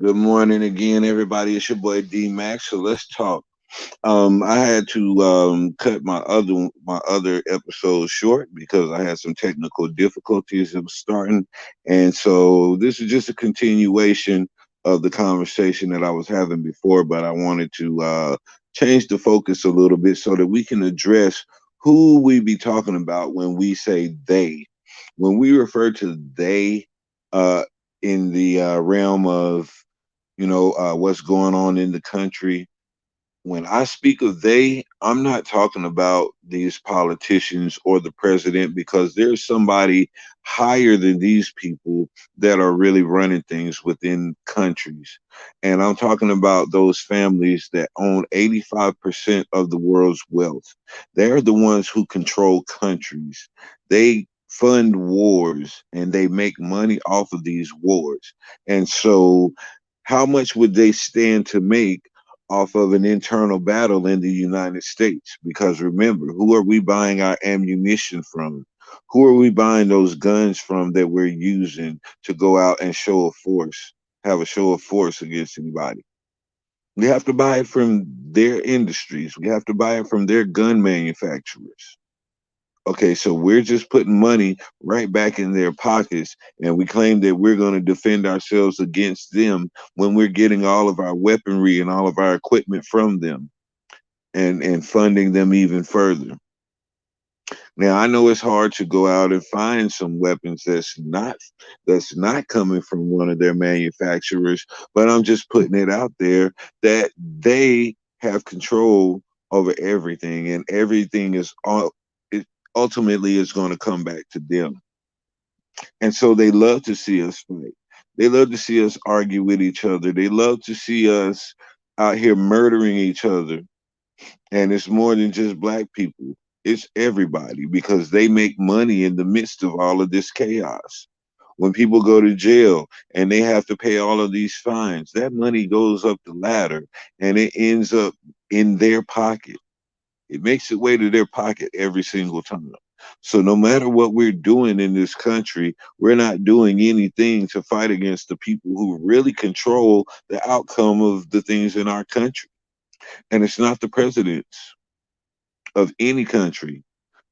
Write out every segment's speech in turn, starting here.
Good morning again, everybody. It's your boy D Max. So let's talk. I had to cut my other episode short because I had some technical difficulties that was starting, and so this is just a continuation of the conversation that I was having before. But I wanted to change the focus a little bit so that we can address who we be talking about when we say they. When we refer to they uh, in the realm of what's going on in the country. When I speak of they, I'm not talking about these politicians or the president because there's somebody higher than these people that are really running things within countries. And I'm talking about those families that own 85% of the world's wealth. They're the ones who control countries. They fund wars and they make money off of these wars. And so how much would they stand to make off of an internal battle in the United States? Because remember, who are we buying our ammunition from? Who are we buying those guns from that we're using to go out and show of force, have a show of force against anybody? We have to buy it from their industries. We have to buy it from their gun manufacturers. Okay, so we're just putting money right back in their pockets, and we claim that we're going to defend ourselves against them when we're getting all of our weaponry and all of our equipment from them and funding them even further. Now, I know it's hard to go out and find some weapons that's not coming from one of their manufacturers, but I'm just putting it out there that they have control over everything, and everything is all it ultimately is going to come back to them. And so they love to see us fight. They love to see us argue with each other. They love to see us out here murdering each other. And it's more than just black people. It's everybody because they make money in the midst of all of this chaos. When people go to jail and they have to pay all of these fines, that money goes up the ladder and it ends up in their pocket. It makes its way to their pocket every single time. So no matter what we're doing in this country, we're not doing anything to fight against the people who really control the outcome of the things in our country. And it's not the presidents of any country.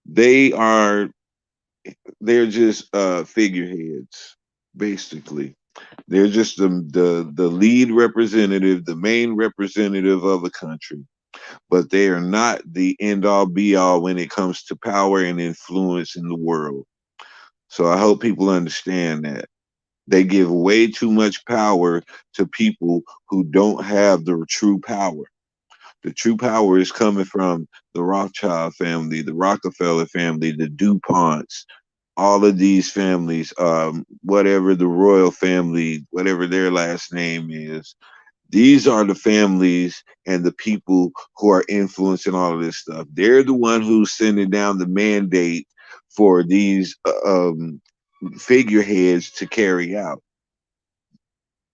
They are they're just figureheads, basically. They're just the lead representative, the main representative of a country, but they are not the end all be all when it comes to power and influence in the world. So I hope people understand that. They give way too much power to people who don't have the true power. The true power is coming from the Rothschild family, the Rockefeller family, the DuPonts, all of these families, whatever the royal family, whatever their last name is. These are the families and the people who are influencing all of this stuff. They're the one who's sending down the mandate for these figureheads to carry out.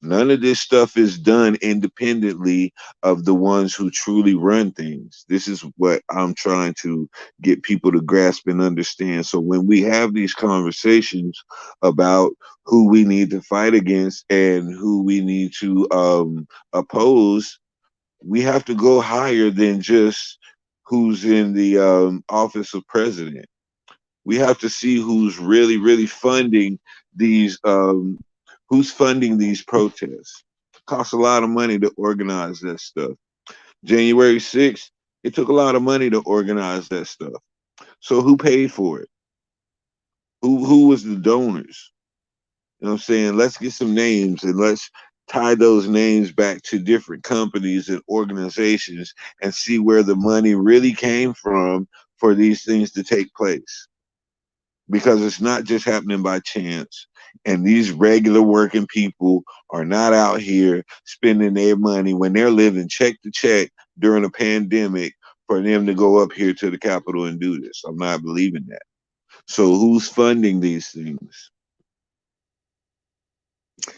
None of this stuff is done independently of the ones who truly run things. This is what I'm trying to get people to grasp and understand. So when we have these conversations about who we need to fight against and who we need to oppose, we have to go higher than just who's in the office of president. We have to see who's really, really funding these who's funding these protests. It costs a lot of money to organize that stuff. January 6th, it took a lot of money to organize that stuff. So who paid for it? Who was the donors? You know what I'm saying? Let's get some names and let's tie those names back to different companies and organizations and see where the money really came from for these things to take place. Because it's not just happening by chance. And these regular working people are not out here spending their money when they're living check to check during a pandemic for them to go up here to the Capitol and do this. I'm not believing that. So who's funding these things?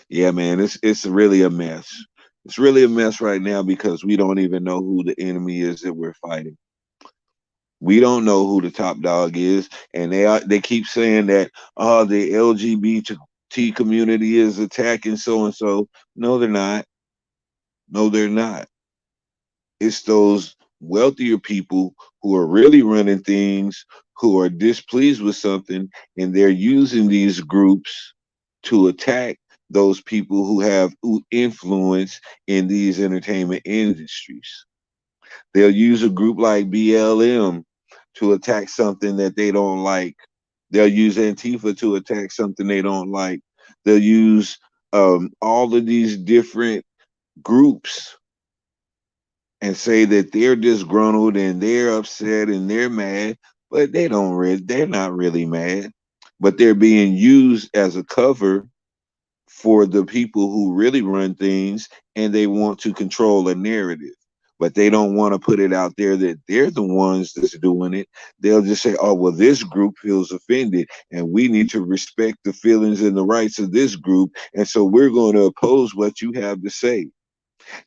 Yeah, man, it's really a mess. It's really a mess right now because we don't even know who the enemy is that we're fighting. We don't know who the top dog is, and they keep saying that the LGBT community is attacking so and so. No, they're not. No, they're not. It's those wealthier people who are really running things, who are displeased with something, and they're using these groups to attack those people who have influence in these entertainment industries. They'll use a group like BLM to attack something that they don't like. They'll use Antifa to attack something they don't like. They'll use all of these different groups and say that they're disgruntled and they're upset and they're mad, but they're not really mad. But they're being used as a cover for the people who really run things, and they want to control a narrative. But they don't want to put it out there that they're the ones that's doing it. They'll just say, oh, well, this group feels offended, and we need to respect the feelings and the rights of this group. And so we're going to oppose what you have to say.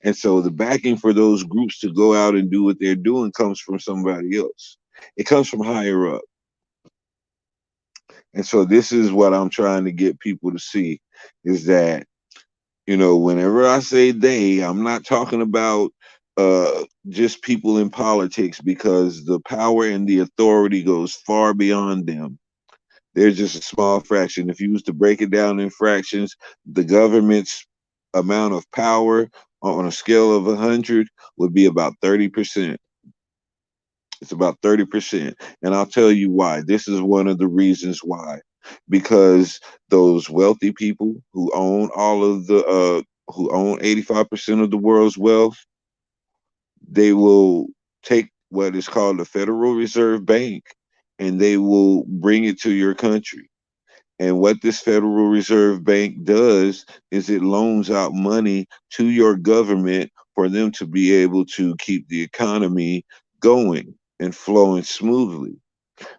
And so the backing for those groups to go out and do what they're doing comes from somebody else. It comes from higher up. And so this is what I'm trying to get people to see is that, whenever I say they, I'm not talking about just people in politics, because the power and the authority goes far beyond them. They're just a small fraction. If you was to break it down in fractions, the government's amount of power on a scale of 100 would be about 30%. It's about 30%. And I'll tell you why. This is one of the reasons why. Because those wealthy people who own who own 85% of the world's wealth, they will take what is called the Federal Reserve Bank and they will bring it to your country. And what this Federal Reserve Bank does is it loans out money to your government for them to be able to keep the economy going and flowing smoothly.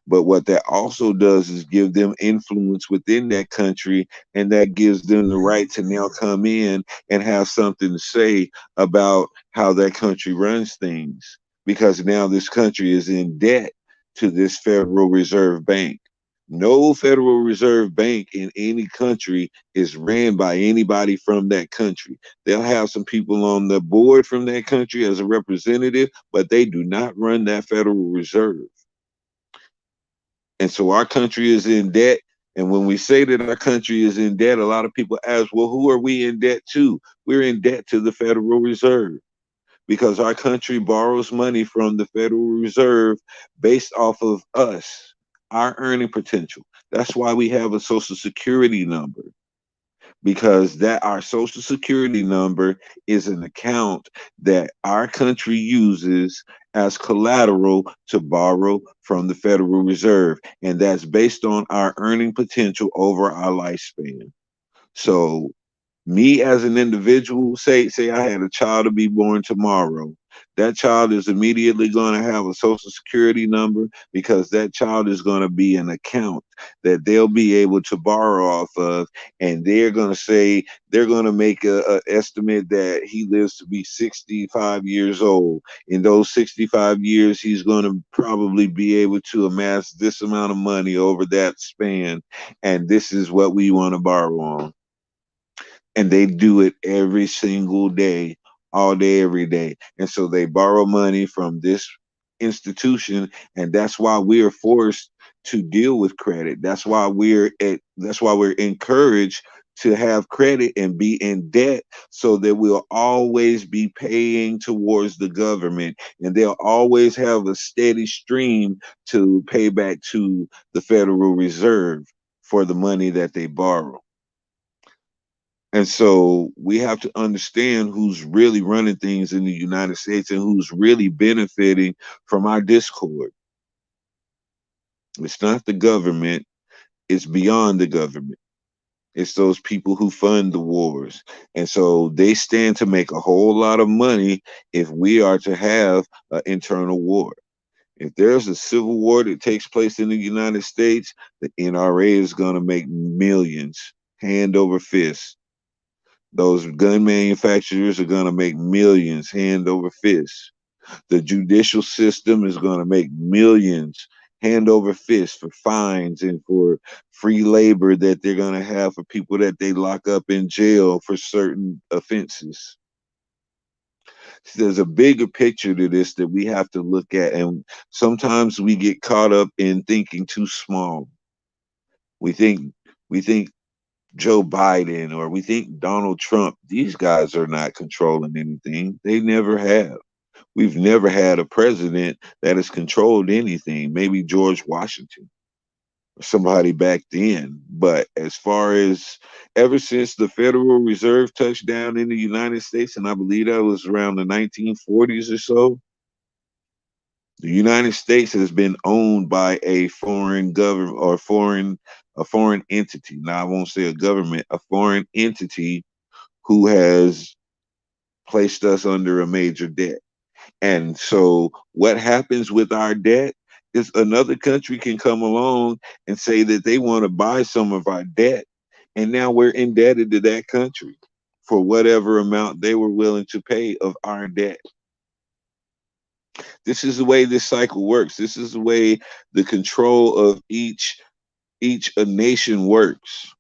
But what that also does is give them influence within that country, and that gives them the right to now come in and have something to say about how that country runs things. Because now this country is in debt to this Federal Reserve Bank. No Federal Reserve Bank in any country is ran by anybody from that country. They'll have some people on the board from that country as a representative, but they do not run that Federal Reserve. And so our country is in debt. And when we say that our country is in debt, a lot of people ask, well, who are we in debt to? We're in debt to the Federal Reserve because our country borrows money from the Federal Reserve based off of us, our earning potential. That's why we have a social security number, because that our social security number is an account that our country uses as collateral to borrow from the Federal Reserve, and that's based on our earning potential over our lifespan. So me as an individual, say I had a child to be born tomorrow, that child is immediately going to have a social security number, because that child is going to be an account that they'll be able to borrow off of. And they're going to say, they're going to make a estimate that he lives to be 65 years old. In those 65 years, he's going to probably be able to amass this amount of money over that span, and this is what we want to borrow on. And they do it every single day, all day, every day. And so they borrow money from this institution, and that's why we are forced to deal with credit. That's why we're encouraged to have credit and be in debt, so that we'll always be paying towards the government, and they'll always have a steady stream to pay back to the Federal Reserve for the money that they borrow. And so we have to understand who's really running things in the United States and who's really benefiting from our discord. It's not the government, it's beyond the government. It's those people who fund the wars. And so they stand to make a whole lot of money if we are to have an internal war. If there's a civil war that takes place in the United States, the NRA is going to make millions, hand over fist. Those gun manufacturers are going to make millions hand over fist. The judicial system is going to make millions hand over fist for fines and for free labor that they're going to have for people that they lock up in jail for certain offenses. There's a bigger picture to this that we have to look at, and sometimes we get caught up in thinking too small. We think Joe Biden or we think Donald Trump, these guys are not controlling anything. They never have. We've never had a president that has controlled anything. Maybe George Washington or somebody back then. But as far as ever since the Federal Reserve touched down in the United States, and I believe that was around the 1940s or so, the United States has been owned by a foreign government or a foreign entity. Now I won't say a government, a foreign entity who has placed us under a major debt. And so what happens with our debt is another country can come along and say that they want to buy some of our debt. And now we're indebted to that country for whatever amount they were willing to pay of our debt. This is the way this cycle works. This is the way the control of each a nation works.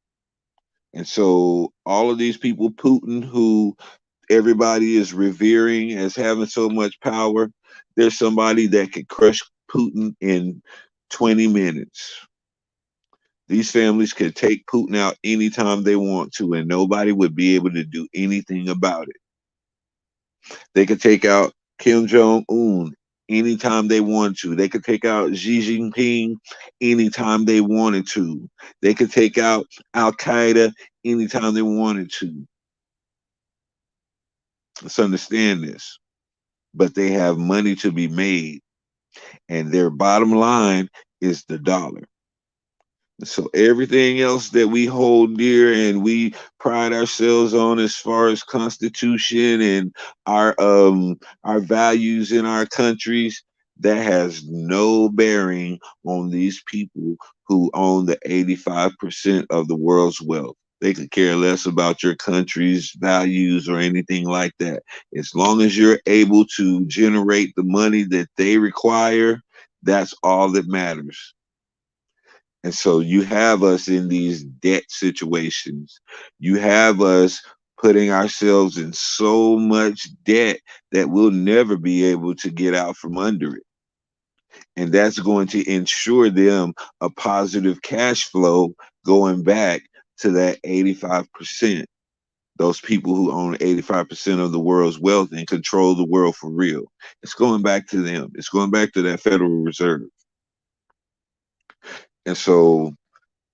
And so all of these people, Putin, who everybody is revering as having so much power, there's somebody that could crush Putin in 20 minutes. These families could take Putin out anytime they want to, and nobody would be able to do anything about it. They could take out Kim Jong Un anytime they want to. They could take out Xi Jinping anytime they wanted to. They could take out Al Qaeda anytime they wanted to. Let's understand this. But they have money to be made, and their bottom line is the dollar. So everything else that we hold dear and we pride ourselves on as far as constitution and our values in our countries, that has no bearing on these people who own the 85% of the world's wealth. They could care less about your country's values or anything like that. As long as you're able to generate the money that they require, that's all that matters. And so you have us in these debt situations. You have us putting ourselves in so much debt that we'll never be able to get out from under it. And that's going to ensure them a positive cash flow going back to that 85%. Those people who own 85% of the world's wealth and control the world for real. It's going back to them. It's going back to that Federal Reserve. And so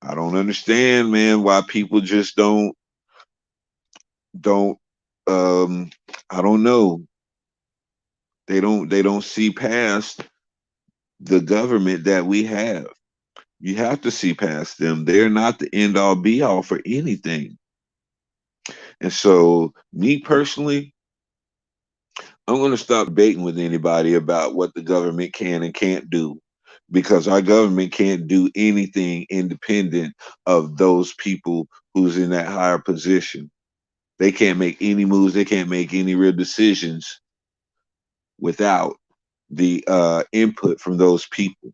I don't understand, man, why people just don't I don't know. They don't see past the government that we have. You have to see past them. They're not the end all be all for anything. And so me personally, I'm going to stop debating with anybody about what the government can and can't do, because our government can't do anything independent of those people who's in that higher position. They can't make any moves. They can't make any real decisions without the input from those people.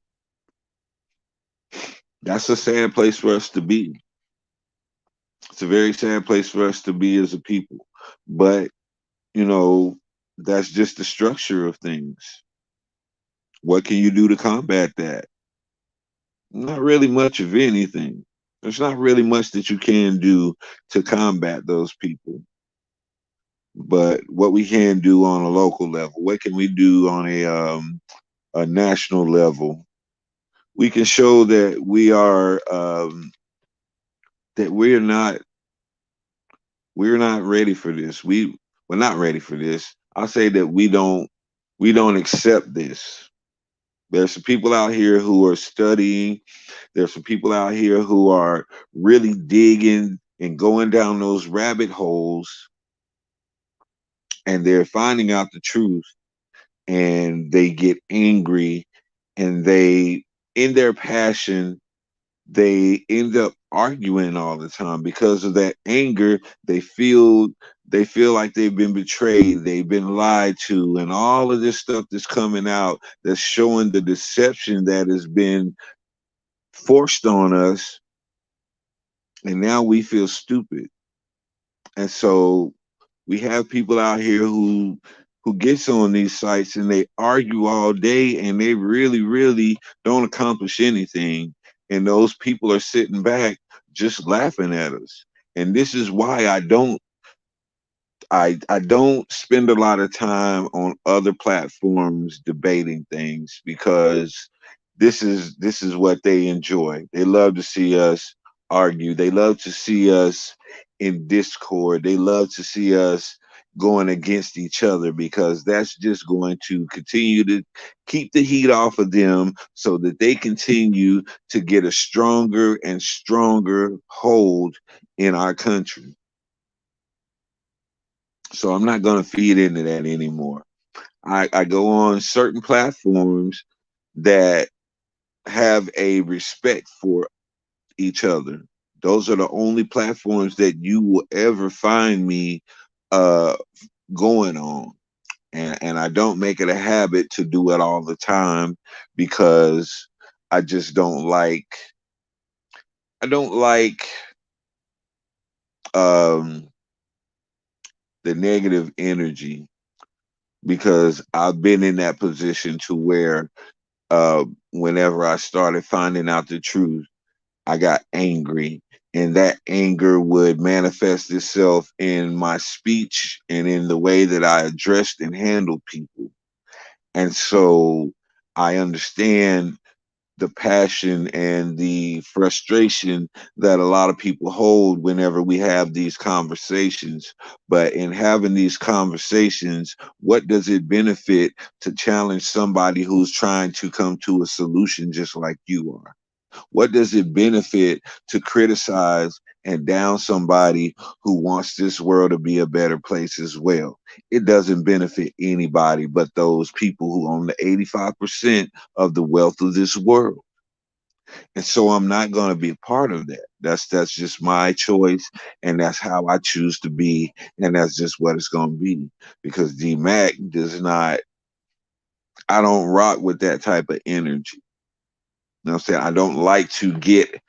That's a sad place for us to be. It's a very sad place for us to be as a people. But, you know, that's just the structure of things. What can you do to combat that? Not really much of anything. There's not really much that you can do to combat those people. But what we can do on a local level, what can we do on a national level? We can show that we are that we're not ready for this. We're not ready for this. I'll say that we don't accept this. There's some people out here who are studying. There's some people out here who are really digging and going down those rabbit holes, and they're finding out the truth, and they get angry, and they, in their passion, they end up arguing all the time because of that anger. They feel like they've been betrayed, they've been lied to, and all of this stuff that's coming out that's showing the deception that has been forced on us, and now we feel stupid. And so we have people out here who who gets on these sites and they argue all day and they really, really don't accomplish anything. And those people are sitting back just laughing at us. And this is why I don't spend a lot of time on other platforms debating things, because this is what they enjoy. They love to see us argue. They love to see us in discord. They love to see us going against each other, because that's just going to continue to keep the heat off of them so that they continue to get a stronger and stronger hold in our country. So I'm not going to feed into that anymore. I go on certain platforms that have a respect for each other. Those are the only platforms that you will ever find me uh, going on. And I don't make it a habit to do it all the time, because I just don't like um, the negative energy, because I've been in that position to where whenever I started finding out the truth, I got angry. And that anger would manifest itself in my speech and in the way that I addressed and handled people. And so I understand the passion and the frustration that a lot of people hold whenever we have these conversations. But in having these conversations, what does it benefit to challenge somebody who's trying to come to a solution just like you are? What does it benefit to criticize and down somebody who wants this world to be a better place as well? It doesn't benefit anybody but those people who own the 85% of the wealth of this world. And so I'm not going to be a part of that. That's just my choice, and that's how I choose to be, and that's just what it's going to be. Because D Mac does not. I don't rock with that type of energy. You know what I'm saying? I don't like to get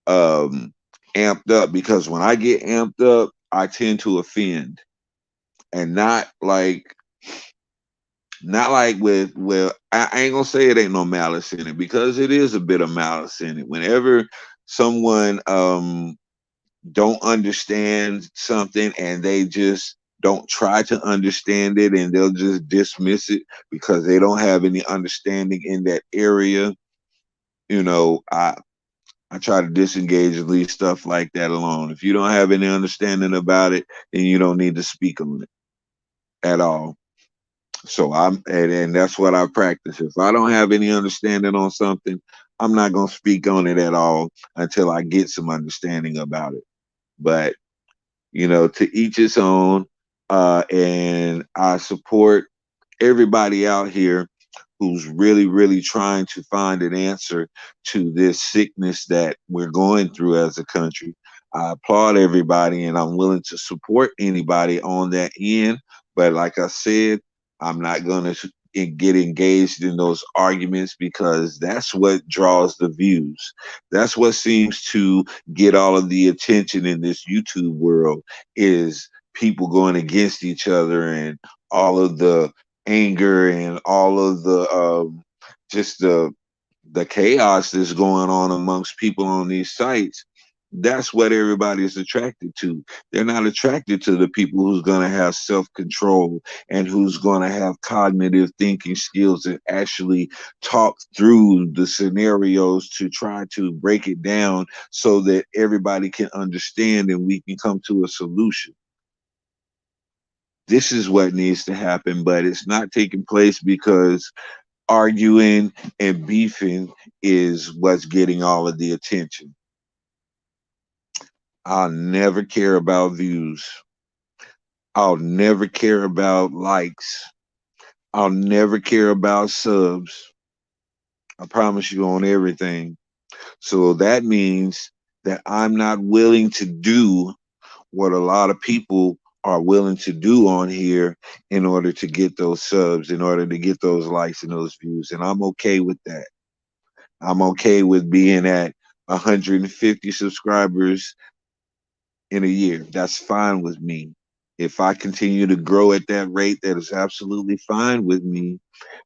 um amped up, because when I get amped up, I tend to offend. And not like with, well, I ain't gonna say it ain't no malice in it, because it is a bit of malice in it. Whenever someone don't understand something and they just don't try to understand it, and they'll just dismiss it because they don't have any understanding in that area, you know, I try to disengage and leave stuff like that alone. If you don't have any understanding about it, then you don't need to speak on it at all. So and that's what I practice. If I don't have any understanding on something, I'm not gonna speak on it at all until I get some understanding about it. But to each his own. And I support everybody out here who's really, really trying to find an answer to this sickness that we're going through as a country. I applaud everybody, and I'm willing to support anybody on that end. But like I said, I'm not going to get engaged in those arguments, because that's what draws the views. That's what seems to get all of the attention in this YouTube world, is people going against each other, and all of the anger and all of the just the chaos that's going on amongst people on these sites. That's what everybody is attracted to. They're not attracted to the people who's going to have self-control and who's going to have cognitive thinking skills and actually talk through the scenarios to try to break it down so that everybody can understand and we can come to a solution. This is what needs to happen, but it's not taking place because arguing and beefing is what's getting all of the attention. I'll never care about views. I'll never care about likes. I'll never care about subs. I promise you on everything. So that means that I'm not willing to do what a lot of people are willing to do on here in order to get those subs, in order to get those likes and those views. And I'm okay with that. I'm okay with being at 150 subscribers in a year. That's fine with me. If I continue to grow at that rate, that is absolutely fine with me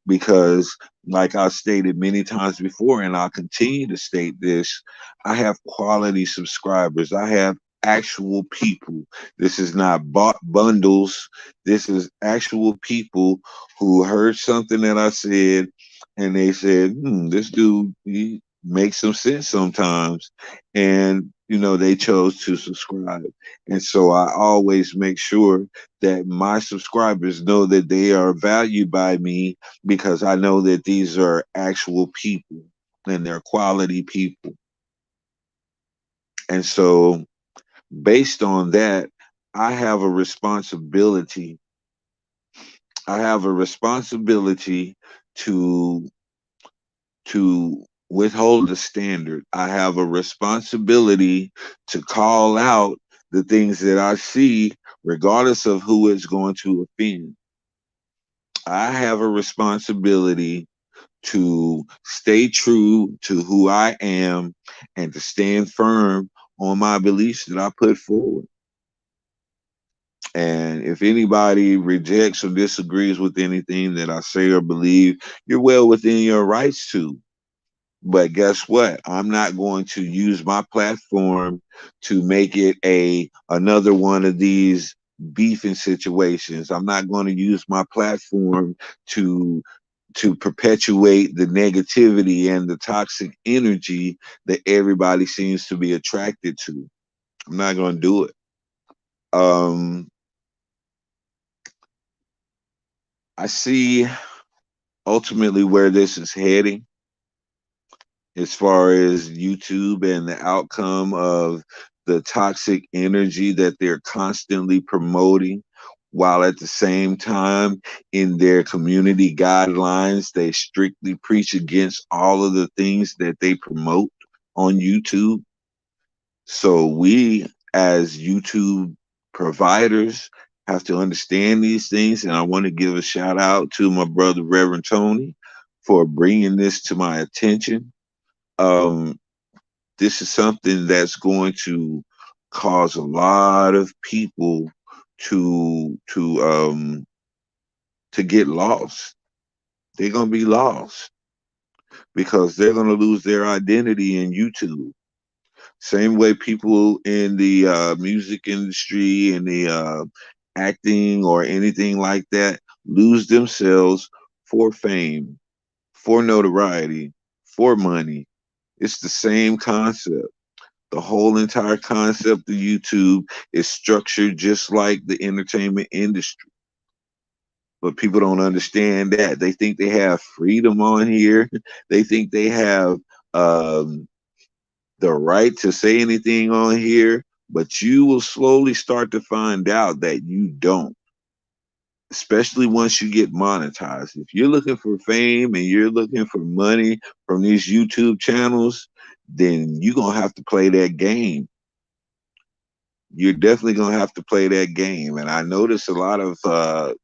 because, like I stated many times before, and I'll continue to state this, I have quality subscribers. I have actual people. This is not bought bundles. This is actual people who heard something that I said and they said, this dude, he makes some sense sometimes. And, they chose to subscribe. And so I always make sure that my subscribers know that they are valued by me because I know that these are actual people and they're quality people. And so, based on that, I have a responsibility. I have a responsibility to withhold the standard. I have a responsibility to call out the things that I see, regardless of who it's going to offend. I have a responsibility to stay true to who I am and to stand firm on my beliefs that I put forward. And if anybody rejects or disagrees with anything that I say or believe, you're well within your rights to. But guess what? I'm not going to use my platform to make it another one of these beefing situations. I'm not going to use my platform to perpetuate the negativity and the toxic energy that everybody seems to be attracted to. I'm not going to do it. Um, I see ultimately where this is heading as far as YouTube and the outcome of the toxic energy that they're constantly promoting, while at the same time in their community guidelines, they strictly preach against all of the things that they promote on YouTube. So we as YouTube providers have to understand these things. And I want to give a shout out to my brother, Reverend Tony, for bringing this to my attention. Um, this is something that's going to cause a lot of people to to um to get lost. They're gonna be lost because they're gonna lose their identity in YouTube. Same way people in the music industry and the acting or anything like that lose themselves for fame, for notoriety, for money. It's the same concept. The whole entire concept of YouTube is structured just like the entertainment industry. But people don't understand that. They think they have freedom on here. They think they have um, the right to say anything on here. But you will slowly start to find out that you don't, especially once you get monetized. If you're looking for fame and you're looking for money from these YouTube channels, then you're going to have to play that game. You're definitely going to have to play that game. And I notice a lot of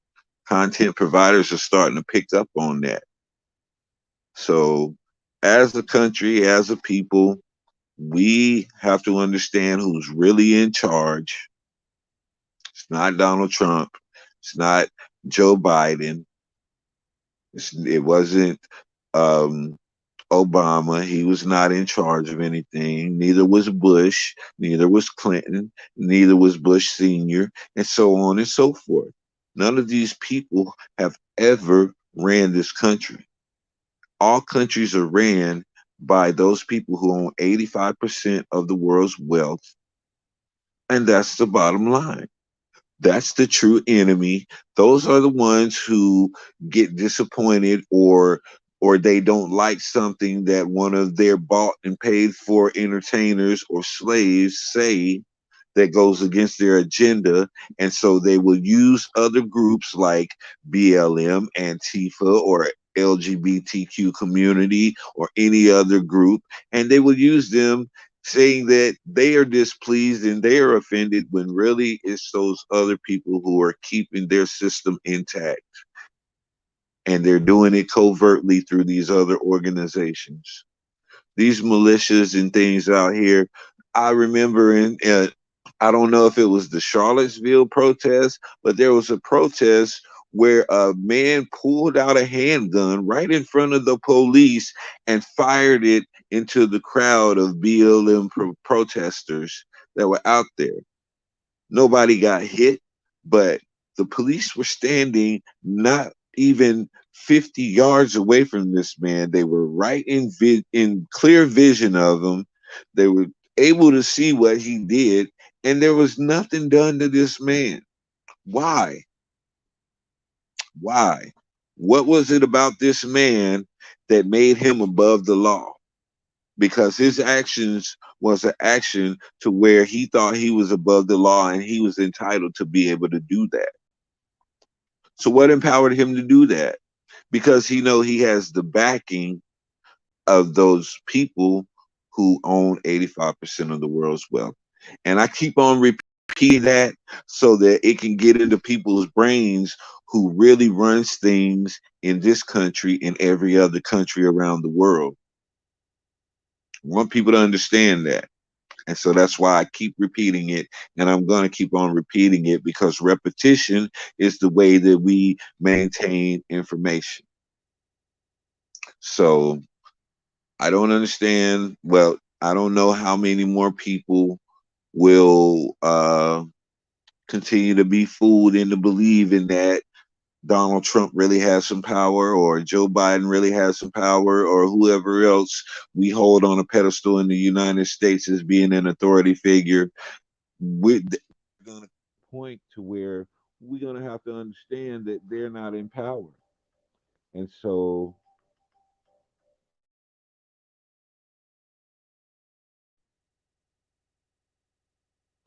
content providers are starting to pick up on that. So, as a country, as a people, we have to understand who's really in charge. It's not Donald Trump. It's not Joe Biden. It wasn't um, Obama. He was not in charge of anything. Neither was Bush. Neither was Clinton. Neither was Bush Sr., and so on and so forth. None of these people have ever ran this country. All countries are ran by those people who own 85% of the world's wealth, and that's the bottom line. That's the true enemy. Those are the ones who get disappointed or they don't like something that one of their bought and paid for entertainers or slaves say that goes against their agenda. And so they will use other groups like BLM, Antifa, or LGBTQ community or any other group, and they will use them saying that they are displeased and they are offended when really it's those other people who are keeping their system intact. And they're doing it covertly through these other organizations. These militias and things out here. I remember I don't know if it was the Charlottesville protest, but there was a protest where a man pulled out a handgun right in front of the police and fired it into the crowd of BLM protesters that were out there. Nobody got hit, but the police were standing not even 50 yards away from this man. They were right in clear vision of him. They were able to see what he did, and there was nothing done to this man. Why? Why? What was it about this man that made him above the law? Because his actions was an action to where he thought he was above the law and he was entitled to be able to do that. So what empowered him to do that? Because he know he has the backing of those people who own 85% of the world's wealth. And I keep on repeating that so that it can get into people's brains who really runs things in this country and every other country around the world. I want people to understand that. And so that's why I keep repeating it. And I'm going to keep on repeating it because repetition is the way that we maintain information. So I don't understand. Well, I don't know how many more people will continue to be fooled into believing that Donald Trump really has some power or Joe Biden really has some power or whoever else we hold on a pedestal in the United States as being an authority figure. We're going to point to where we're going to have to understand that they're not in power. And so,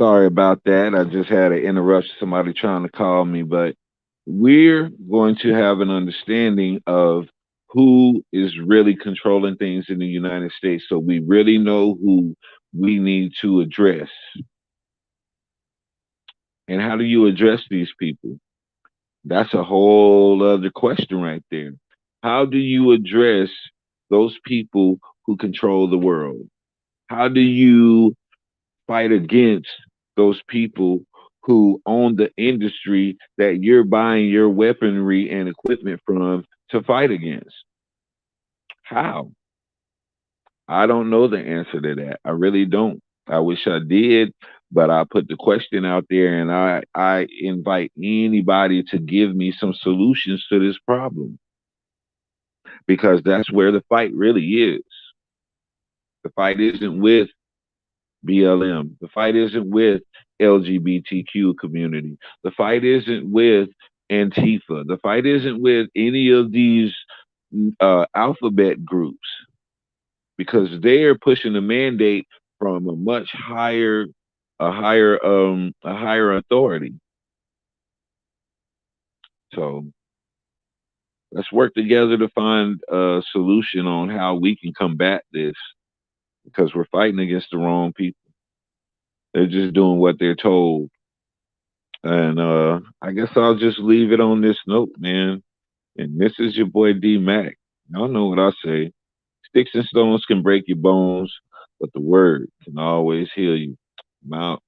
sorry about that. I just had an interruption, somebody trying to call me, but we're going to have an understanding of who is really controlling things in the United States so we really know who we need to address. And how do you address these people? That's a whole other question right there. How do you address those people who control the world? How do you fight against those people who own the industry that you're buying your weaponry and equipment from to fight against? How? I don't know the answer to that. I really don't. I wish I did, but I put the question out there and I invite anybody to give me some solutions to this problem because that's where the fight really is. The fight isn't with BLM. The fight isn't with LGBTQ community. The fight isn't with Antifa. The fight isn't with any of these alphabet groups because they're pushing a mandate from a much higher, a higher authority. So let's work together to find a solution on how we can combat this because we're fighting against the wrong people. They're just doing what they're told. And I guess I'll just leave it on this note, man. And this is your boy D Mac. Y'all know what I say. Sticks and stones can break your bones, but the word can always heal you. I'm out.